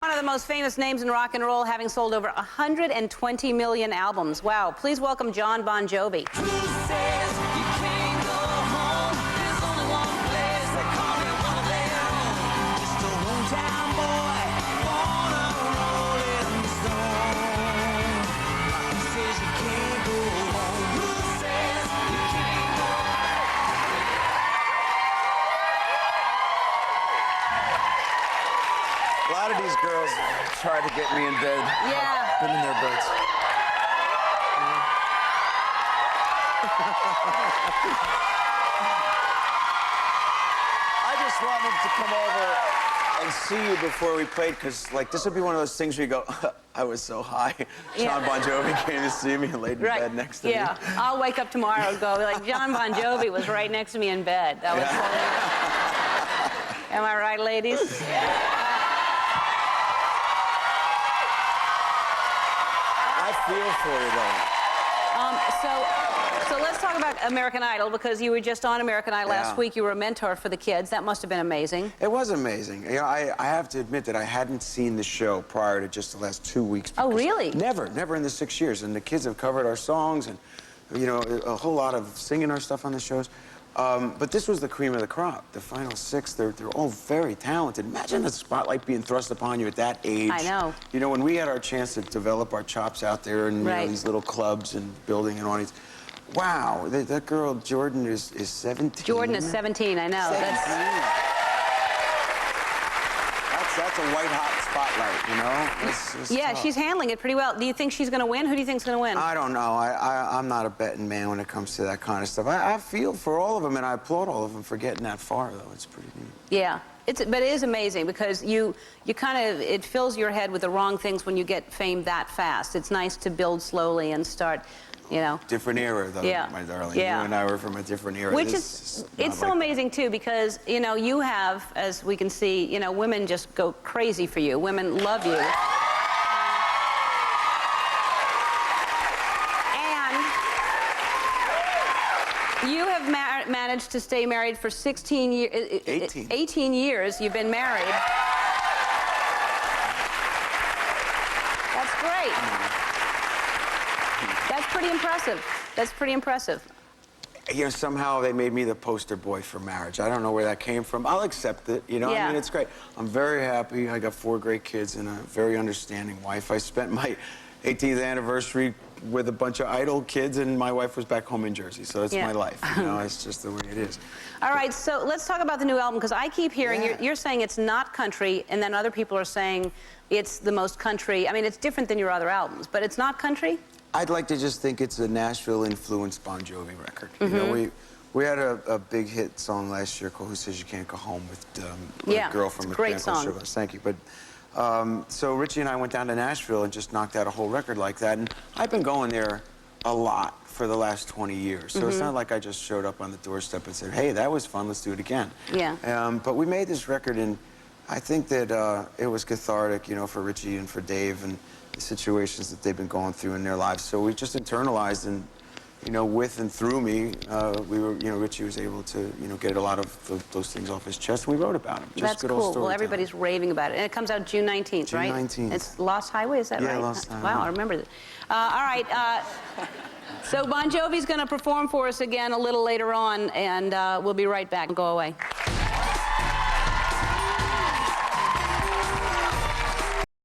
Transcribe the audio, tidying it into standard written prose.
One of the most famous names in rock and roll, having sold over 120 million albums. Wow. Please welcome Jon Bon Jovi. A lot of these girls try to get me in bed. Yeah. I've been in their beds. I just wanted to come over and see you before we played, because, like, this would be one of those things where you go, I was so high. Jon Bon Jovi came to see me and laid in bed next to me. Yeah. I'll wake up tomorrow and go, like, Jon Bon Jovi was right next to me in bed. That was so... Am I right, ladies? I feel for you, though. So let's talk about American Idol, because you were just on American Idol last week. You were a mentor for the kids. That must have been amazing. It was amazing. You know, I have to admit that I hadn't seen the show prior to just the last 2 weeks. Oh, really? Never in the 6 years. And the kids have covered our songs and, you know, a whole lot of singing our stuff on the shows. But this was the cream of the crop. The final six, they're all very talented. Imagine the spotlight being thrust upon you at that age. I know. You know, when we had our chance to develop our chops out there in you know, these little clubs and building an audience. Wow, that girl, Jordan, is 17. Jordan is 17, I know. 17. That's a white-hot spotlight, you know? It's yeah, tough. she's handling it pretty well. Do you think she's going to win? Who do you think's going to win? I don't know. I'm not a betting man when it comes to that kind of stuff. I feel for all of them, and I applaud all of them for getting that far, though. It's pretty neat. Yeah. But it is amazing, because you kind of, it fills your head with the wrong things when you get fame that fast. It's nice to build slowly and start, you know. Different era, though, my darling. Yeah. You and I were from a different era. Which is, it's so amazing, too, because, you know, you have, as we can see, you know, women just go crazy for you. Women love you. And you have managed to stay married for 16 years. 18. 18 years you've been married. That's great. That's pretty impressive. That's pretty impressive. You know, somehow they made me the poster boy for marriage. I don't know where that came from. I'll accept it, you know? I mean, it's great. I'm very happy. I got 4 great kids and a very understanding wife. I spent my 18th anniversary with a bunch of Idol kids, and my wife was back home in Jersey, so that's my life. You know, it's just the way it is. All right, so let's talk about the new album, because I keep hearing you're saying it's not country, and then other people are saying it's the most country. I mean, it's different than your other albums, but it's not country? I'd like to just think it's a Nashville-influenced Bon Jovi record. You know, we had a big hit song last year called "Who Says You Can't Go Home" with a girl from great song. Thank you. But so Richie and I went down to Nashville and just knocked out a whole record like that. And I've been going there a lot for the last 20 years. So it's not like I just showed up on the doorstep and said, hey, that was fun, let's do it again. Yeah. But we made this record, and I think that it was cathartic, you know, for Richie and for Dave and the situations that they've been going through in their lives. So we just internalized, and, you know, with and through me, we were, you know, Richie was able to, you know, get a lot of those things off his chest, and we wrote about them. That's cool. Well, everybody's raving about it. And it comes out June 19th, right? June 19th. It's Lost Highway, is that right? Yeah, Lost Highway. Wow, I remember that. All right. So Bon Jovi's going to perform for us again a little later on, and we'll be right back. Go away.